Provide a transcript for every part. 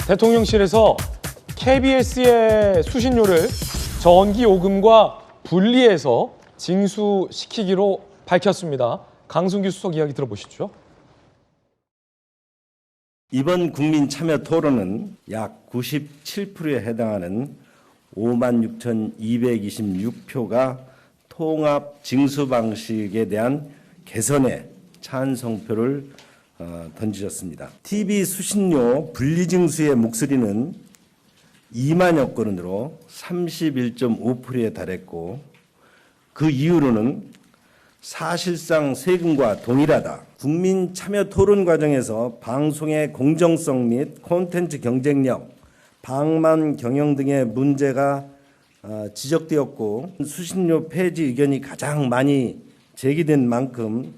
대통령실에서 KBS의 수신료를 전기요금과 분리해서 징수시키기로 밝혔습니다. 강승규 수석 이야기 들어보시죠. 이번 국민 참여 토론은 약 97%에 해당하는 56,226표가 통합 징수 방식에 대한 개선에 찬성표를 던지셨습니다. TV 수신료 분리징수의 목소리는 2만여 건으로 31.5%에 달했고 그 이유로는 사실상 세금과 동일하다. 국민 참여 토론 과정에서 방송의 공정성 및 콘텐츠 경쟁력, 방만 경영 등의 문제가 지적되었고 수신료 폐지 의견이 가장 많이 제기된 만큼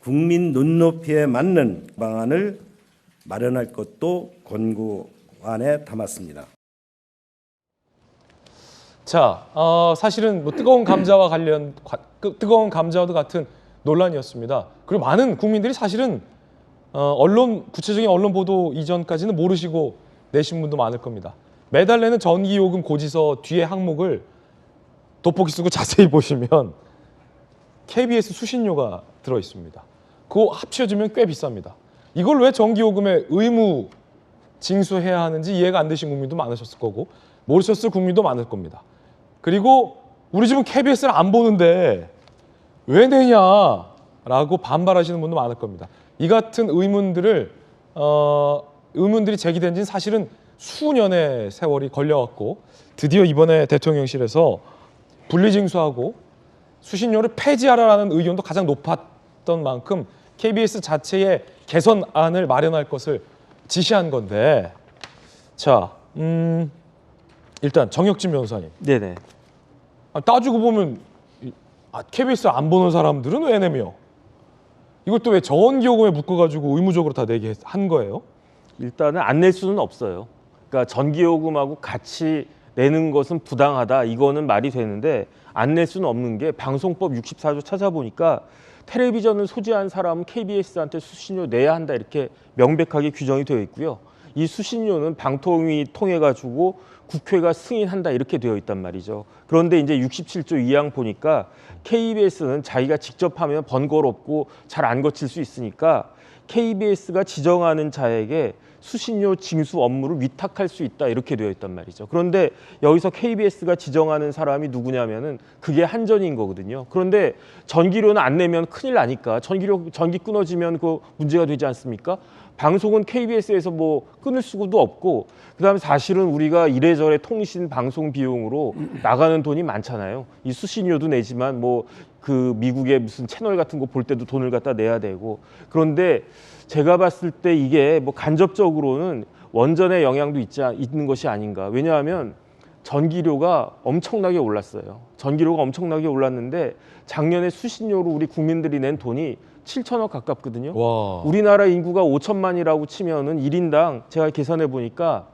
국민 눈높이에 맞는 방안을 마련할 것도 권고안에 담았습니다. 자, 사실은 뭐 뜨거운 감자와 뜨거운 감자와 같은 논란이었습니다. 그리고 많은 국민들이 사실은 구체적인 언론 보도 이전까지는 모르시고 내신 분도 많을 겁니다. 매달 내는 전기요금 고지서 뒤에 항목을 돋보기 쓰고 자세히 보시면 KBS 수신료가 들어 있습니다. 그거 합쳐지면 꽤 비쌉니다. 이걸 왜 전기요금에 의무 징수해야 하는지 이해가 안 되신 국민도 많으셨을 거고 모르셨을 국민도 많을 겁니다. 그리고 우리 집은 KBS를 안 보는데 왜 내냐라고 반발하시는 분도 많을 겁니다. 이 같은 의문들이 제기된 지는 사실은 수년의 세월이 걸려왔고 드디어 이번에 대통령실에서 분리징수하고 수신료를 폐지하라는 의견도 가장 높았던 만큼 KBS 자체의 개선안을 마련할 것을 지시한 건데 자, 일단 정혁진 변호사님. 네네. 따지고 보면 KBS 안 보는 사람들은 왜 내며? 이것도 왜 전기요금에 묶어가지고 의무적으로 다 내게 한 거예요? 일단은 안 낼 수는 없어요. 그러니까 전기요금하고 같이 내는 것은 부당하다. 이거는 말이 되는데 안 낼 수는 없는 게 방송법 64조 찾아보니까 텔레비전을 소지한 사람은 KBS한테 수신료 내야 한다 이렇게 명백하게 규정이 되어 있고요. 이 수신료는 방통위 통해 가지고 국회가 승인한다 이렇게 되어 있단 말이죠. 그런데 이제 67조 2항 보니까 KBS는 자기가 직접 하면 번거롭고 잘 안 거칠 수 있으니까 KBS가 지정하는 자에게 수신료 징수 업무를 위탁할 수 있다 이렇게 되어 있단 말이죠. 그런데 여기서 KBS가 지정하는 사람이 누구냐면은 그게 한전인 거거든요. 그런데 전기료는 안 내면 큰일 나니까 전기 끊어지면 그 문제가 되지 않습니까? 방송은 KBS에서 뭐 끊을 수도 없고 그다음에 사실은 우리가 이래저래 통신 방송 비용으로 나가는 돈이 많잖아요. 이 수신료도 내지만 뭐 그 미국의 무슨 채널 같은 거 볼 때도 돈을 갖다 내야 되고 그런데 제가 봤을 때 이게 뭐 간접적으로는 원전의 영향도 있는 것이 아닌가. 왜냐하면 전기료가 엄청나게 올랐어요. 전기료가 엄청나게 올랐는데 작년에 수신료로 우리 국민들이 낸 돈이 7천억 가깝거든요. 와. 우리나라 인구가 5천만이라고 치면은 1인당 제가 계산해 보니까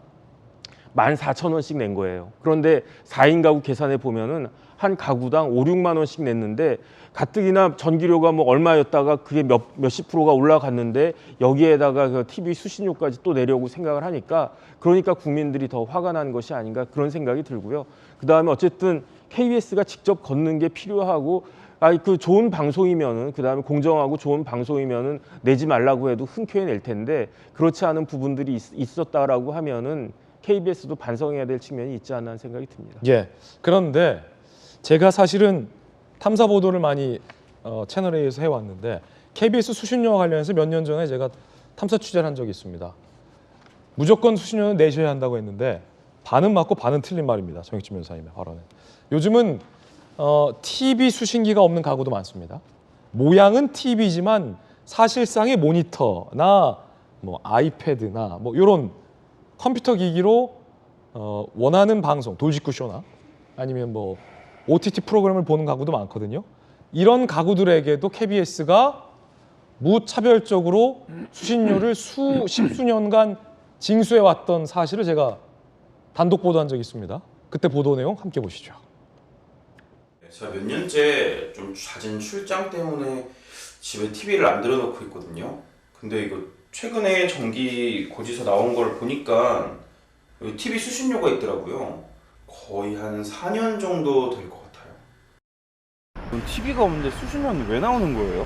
14,000원씩 낸 거예요. 그런데 4인 가구 계산해 보면은 한 가구당 5, 6만 원씩 냈는데 가뜩이나 전기료가 뭐 얼마였다가 그게 몇십 프로가 올라갔는데 여기에다가 그 TV 수신료까지 또 내려고 생각을 하니까 그러니까 국민들이 더 화가 난 것이 아닌가 그런 생각이 들고요. 그다음에 어쨌든 KBS가 직접 걷는 게 필요하고 그 좋은 방송이면은 그다음에 공정하고 좋은 방송이면은 내지 말라고 해도 흔쾌히 낼 텐데 그렇지 않은 부분들이 있었다라고 하면은 KBS도 반성해야 될 측면이 있지 않나 하는 생각이 듭니다. 예. 그런데 제가 사실은 탐사 보도를 많이 채널A에서 해왔는데 KBS 수신료와 관련해서 몇 년 전에 제가 탐사 취재를 한 적이 있습니다. 무조건 수신료는 내셔야 한다고 했는데 반은 맞고 반은 틀린 말입니다. 정혁진 변호사님의 발언은. 요즘은 TV 수신기가 없는 가구도 많습니다. 모양은 TV지만 사실상의 모니터나 뭐 아이패드나 뭐 이런 컴퓨터 기기로 원하는 방송, 돌직구 쇼나 아니면 뭐 OTT 프로그램을 보는 가구도 많거든요. 이런 가구들에게도 KBS가 무차별적으로 수신료를 십수년간 징수해왔던 사실을 제가 단독 보도한 적이 있습니다. 그때 보도 내용 함께 보시죠. 제가 몇 년째 좀 잦은 출장 때문에 집에 TV를 안 들어놓고 있거든요. 근데 이거 최근에 정기 고지서 나온 걸 보니까 여기 TV 수신료가 있더라고요. 거의 한 4년 정도 될 것 같아요. TV가 없는데 수신료는 왜 나오는 거예요?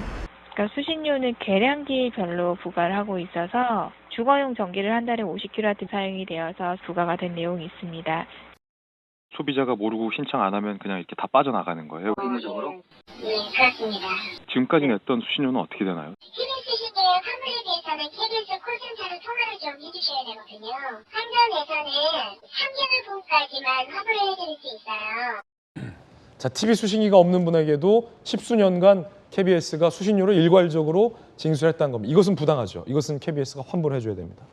그러니까 수신료는 계량기별로 부과를 하고 있어서 주거용 전기를 한 달에 50kW 사용이 되어서 부과가 된 내용이 있습니다. 소비자가 모르고 신청 안 하면 그냥 이렇게 다 빠져나가는 거예요? 의무적으로? 네, 그렇습니다. 지금까지 냈던 수신료는 어떻게 되나요? TBS 시대의 환불에 대해서는 KBS 콜센터로 통화를 좀 해주셔야 되거든요. 한전에서는 3개월 분까지만 환불을 해드릴 수 있어요. 자, TV 수신기가 없는 분에게도 십수년간 KBS가 수신료를 일괄적으로 징수했다는 겁니다. 이것은 부당하죠. 이것은 KBS가 환불해 줘야 됩니다.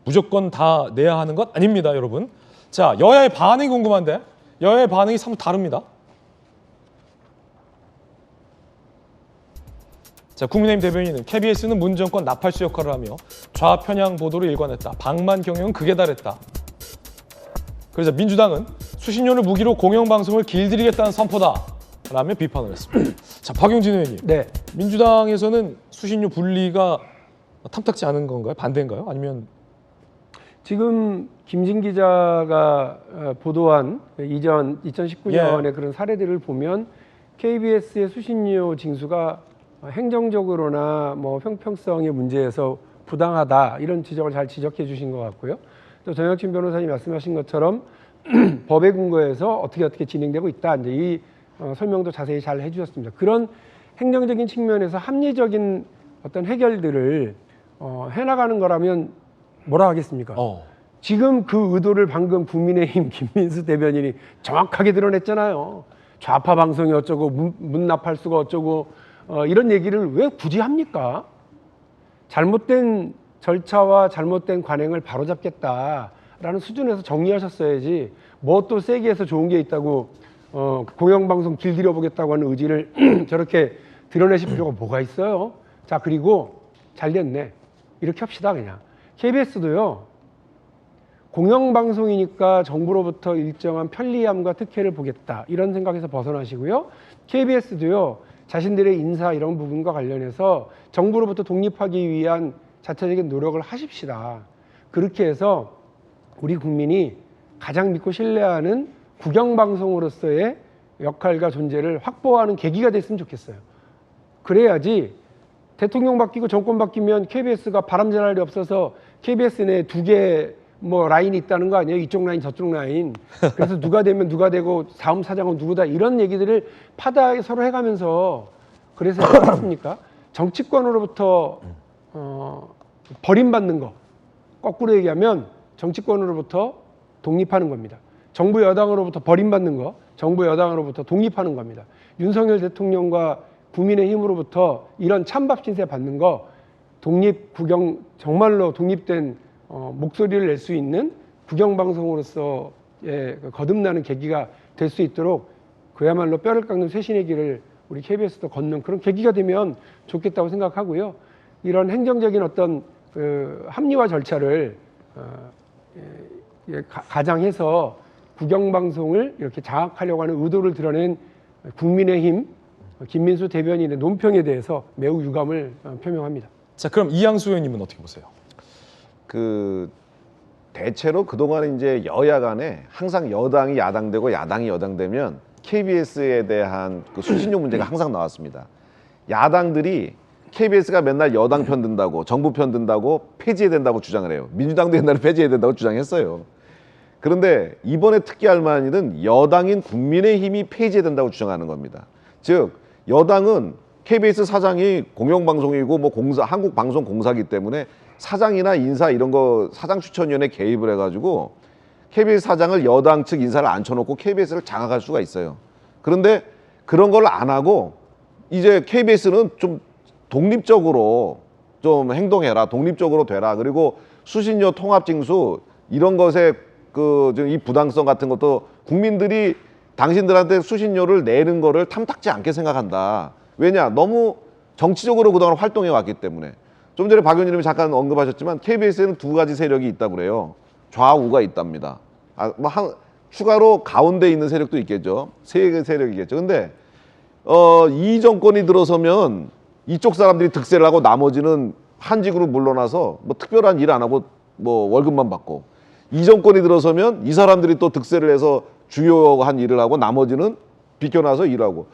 무조건 다 내야 하는 것 아닙니다, 여러분. 자, 여야의 반응이 궁금한데 여야의 반응이 사뭇 다릅니다. 자, 국민의힘 대변인은 KBS는 문정권 나팔수 역할을 하며 좌편향 보도를 일관했다. 방만 경영은 극에 달했다. 그래서 민주당은 수신료를 무기로 공영방송을 길들이겠다는 선포다 라며 비판을 했습니다. 자, 박용진 의원님. 네. 민주당에서는 수신료 분리가 탐탁지 않은 건가요? 반대인가요? 아니면 지금 김진 기자가 보도한 이전 2019년의 예. 그런 사례들을 보면 KBS의 수신료 징수가 행정적으로나 뭐 형평성의 문제에서 부당하다 이런 지적을 잘 지적해 주신 것 같고요. 또 정혁진 변호사님 말씀하신 것처럼 법에 근거해서 어떻게 진행되고 있다. 이제 이 설명도 자세히 잘 해주셨습니다. 그런 행정적인 측면에서 합리적인 어떤 해결들을 해나가는 거라면 뭐라 하겠습니까? 지금 그 의도를 방금 국민의힘 김민수 대변인이 정확하게 드러냈잖아요. 좌파 방송이 어쩌고 문납할수가 어쩌고 이런 얘기를 왜 굳이 합니까? 잘못된 절차와 잘못된 관행을 바로잡겠다라는 수준에서 정리하셨어야지 뭐 또 세게 해서 좋은 게 있다고 공영방송 길들여 보겠다고 하는 의지를 저렇게 드러내실 필요가 뭐가 있어요? 자, 그리고 잘 됐네. 이렇게 합시다 그냥. KBS도요. 공영방송이니까 정부로부터 일정한 편리함과 특혜를 보겠다. 이런 생각에서 벗어나시고요. KBS도요. 자신들의 인사 이런 부분과 관련해서 정부로부터 독립하기 위한 자체적인 노력을 하십시다. 그렇게 해서 우리 국민이 가장 믿고 신뢰하는 국영방송으로서의 역할과 존재를 확보하는 계기가 됐으면 좋겠어요. 그래야지 대통령 바뀌고 정권 바뀌면 KBS가 바람잘 날이 없어서 KBS 내에 두 개 뭐 라인이 있다는 거 아니에요? 이쪽 라인 저쪽 라인. 그래서 누가 되면 누가 되고 다음 사장은 누구다 이런 얘기들을 파다하게 서로 해가면서 그래서 어떻습니까? 정치권으로부터 버림받는 거 거꾸로 얘기하면 정치권으로부터 독립하는 겁니다. 정부 여당으로부터 버림받는 거 정부 여당으로부터 독립하는 겁니다. 윤석열 대통령과 국민의힘으로부터 이런 찬밥 신세 받는 거 독립 국영 정말로 독립된 목소리를 낼 수 있는 국영방송으로서의 거듭나는 계기가 될 수 있도록 그야말로 뼈를 깎는 쇄신의 길을 우리 KBS도 걷는 그런 계기가 되면 좋겠다고 생각하고요. 이런 행정적인 어떤 합리화 절차를 가장해서 국영방송을 이렇게 장악하려고 하는 의도를 드러낸 국민의힘 김민수 대변인의 논평에 대해서 매우 유감을 표명합니다. 자, 그럼 이양수 의원님은 어떻게 보세요? 대체로 그동안 이제 여야 간에 항상 여당이 야당되고 야당이 여당되면 KBS에 대한 그 수신료 문제가 항상 나왔습니다. 야당들이 KBS가 맨날 여당 편 든다고 정부 편 든다고 폐지해야 된다고 주장을 해요. 민주당도 옛날에 폐지해야 된다고 주장했어요. 그런데 이번에 특기할 만한 일은 여당인 국민의힘이 폐지해야 된다고 주장하는 겁니다. 즉 여당은 KBS 사장이 공영방송이고 뭐 한국방송공사기 때문에 사장이나 인사 이런 거 사장 추천위원회 개입을 해가지고 KBS 사장을 여당 측 인사를 앉혀놓고 KBS를 장악할 수가 있어요. 그런데 그런 걸 안 하고 이제 KBS는 좀 독립적으로 좀 행동해라, 독립적으로 되라. 그리고 수신료 통합징수 이런 것에 이 부당성 같은 것도 국민들이 당신들한테 수신료를 내는 거를 탐탁지 않게 생각한다. 왜냐? 너무 정치적으로 그동안 활동해 왔기 때문에. 좀 전에 박 의원님이 잠깐 언급하셨지만 KBS에는 두 가지 세력이 있다고 그래요. 좌우가 있답니다. 추가로 가운데 있는 세력도 있겠죠. 세 개 세력이겠죠. 근데 이 정권이 들어서면 이쪽 사람들이 득세를 하고 나머지는 한직으로 물러나서 뭐 특별한 일 안 하고 뭐 월급만 받고, 이 정권이 들어서면 이 사람들이 또 득세를 해서 주요한 일을 하고 나머지는 비껴나서 일하고.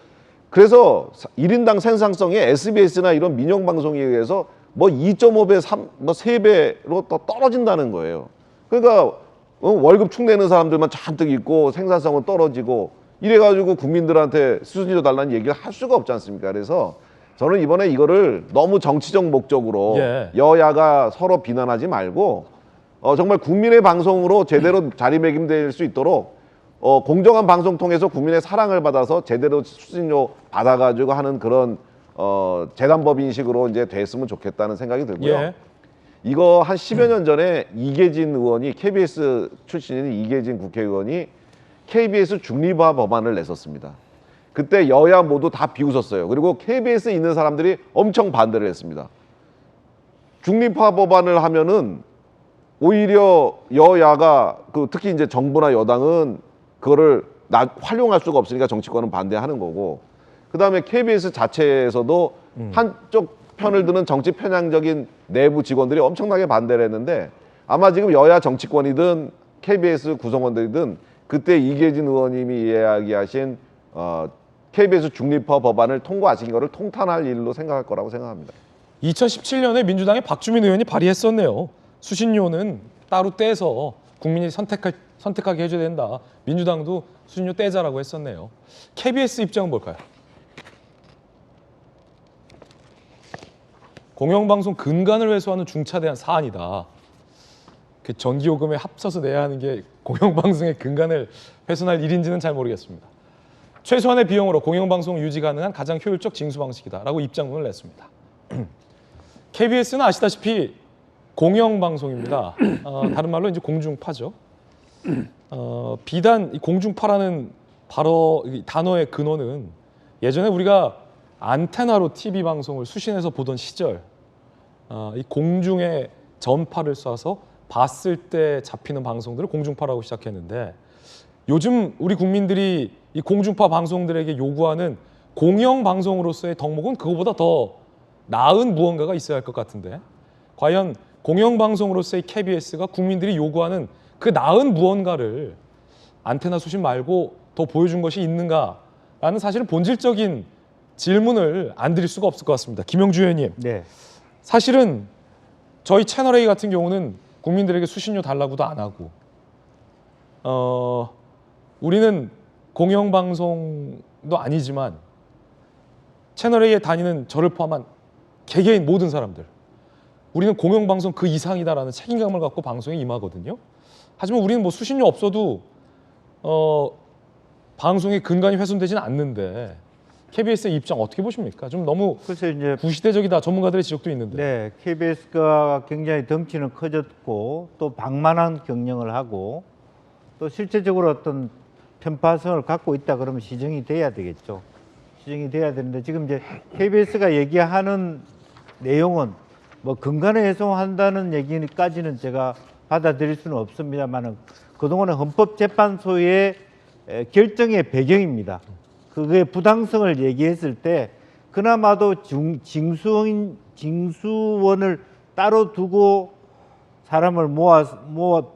그래서 1인당 생산성이 SBS나 이런 민영 방송에 의해서 뭐 2.5배, 3배로 또 떨어진다는 거예요. 그러니까 월급 축내는 사람들만 잔뜩 있고 생산성은 떨어지고, 이래가지고 국민들한테 수준이 달라는 얘기를 할 수가 없지 않습니까? 그래서 저는 이번에 이거를 너무 정치적 목적으로 여야가 서로 비난하지 말고 정말 국민의 방송으로 제대로 자리매김될 수 있도록 공정한 방송 통해서 국민의 사랑을 받아서 제대로 수신료 받아가지고 하는 그런 재단법인식으로 이제 됐으면 좋겠다는 생각이 들고요. 이거 한 10여 년 전에 이계진 의원이, KBS 출신인 이계진 국회의원이 KBS 중립화 법안을 냈었습니다. 그때 여야 모두 다 비웃었어요. 그리고 KBS에 있는 사람들이 엄청 반대를 했습니다. 중립화 법안을 하면은 오히려 여야가 특히 이제 정부나 여당은 그거를 활용할 수가 없으니까 정치권은 반대하는 거고, 그다음에 KBS 자체에서도 한쪽 편을 드는 정치 편향적인 내부 직원들이 엄청나게 반대를 했는데, 아마 지금 여야 정치권이든 KBS 구성원들이든 그때 이계진 의원님이 이야기하신 KBS 중립화 법안을 통과하신 거를 통탄할 일로 생각할 거라고 생각합니다. 2017년에 민주당의 박주민 의원이 발의했었네요. 수신료는 따로 떼서 국민이 선택하게 해줘야 된다. 민주당도 수신료 떼자라고 했었네요. KBS 입장은 뭘까요? 공영방송 근간을 회수하는 중차대한 사안이다. 그 전기요금에 합쳐서 내야 하는 게 공영방송의 근간을 훼손할 일인지는 잘 모르겠습니다. 최소한의 비용으로 공영방송 유지 가능한 가장 효율적 징수 방식이다라고 입장문을 냈습니다. KBS는 아시다시피 공영방송입니다. 다른 말로 이제 공중파죠. 비단 이 공중파라는 바로 이 단어의 근원은 예전에 우리가 안테나로 TV 방송을 수신해서 보던 시절, 이 공중에 전파를 쏴서 봤을 때 잡히는 방송들을 공중파라고 시작했는데, 요즘 우리 국민들이 이 공중파 방송들에게 요구하는 공영방송으로서의 덕목은 그거보다 더 나은 무언가가 있어야 할 것 같은데, 과연 공영방송으로서의 KBS가 국민들이 요구하는 그 나은 무언가를 안테나 수신 말고 더 보여준 것이 있는가라는 사실은 본질적인 질문을 안 드릴 수가 없을 것 같습니다. 김영주 의원님, 사실은 저희 채널A 같은 경우는 국민들에게 수신료 달라고도 안 하고, 우리는 공영방송도 아니지만 채널A에 다니는 저를 포함한 개개인 모든 사람들, 우리는 공영방송 그 이상이다라는 책임감을 갖고 방송에 임하거든요. 하지만 우리는 뭐 수신료 없어도 방송의 근간이 훼손되지는 않는데, KBS의 입장 어떻게 보십니까? 좀 너무 이제 구시대적이다, 전문가들의 지적도 있는데. 네, KBS가 굉장히 덩치는 커졌고 또 방만한 경영을 하고 또 실제적으로 어떤 편파성을 갖고 있다 그러면 시정이 돼야 되겠죠. 시정이 돼야 되는데, 지금 이제 KBS가 얘기하는 내용은 뭐 근간을 훼손한다는 얘기까지는 제가 받아들일 수는 없습니다만은 그동안의 헌법재판소의 결정의 배경입니다. 그게 부당성을 얘기했을 때 그나마도 징수원을 따로 두고 사람을 모아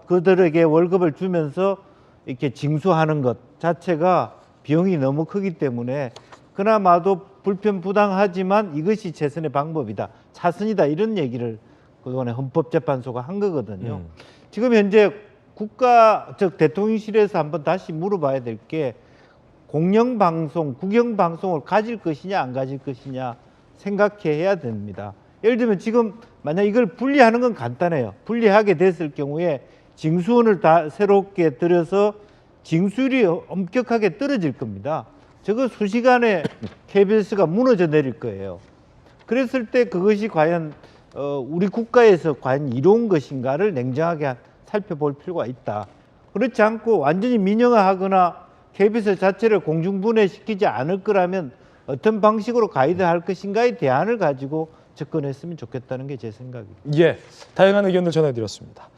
그들에게 월급을 주면서 이렇게 징수하는 것 자체가 비용이 너무 크기 때문에 그나마도 불편부당하지만 이것이 최선의 방법이다, 차선이다, 이런 얘기를 그동안에 헌법재판소가 한 거거든요. 지금 현재 대통령실에서 한번 다시 물어봐야 될 게, 공영방송, 국영방송을 가질 것이냐 안 가질 것이냐 생각해야 됩니다. 예를 들면 지금 만약 이걸 분리하는 건 간단해요. 분리하게 됐을 경우에 징수원을 다 새롭게 들여서 징수율이 엄격하게 떨어질 겁니다. 저거 순식간에 KBS가 무너져 내릴 거예요. 그랬을 때 그것이 과연 우리 국가에서 과연 이로운 것인가를 냉정하게 살펴볼 필요가 있다. 그렇지 않고 완전히 민영화하거나 KBS 자체를 공중분해시키지 않을 거라면 어떤 방식으로 가이드할 것인가의 대안을 가지고 접근했으면 좋겠다는 게 제 생각입니다. 다양한 의견을 전해드렸습니다.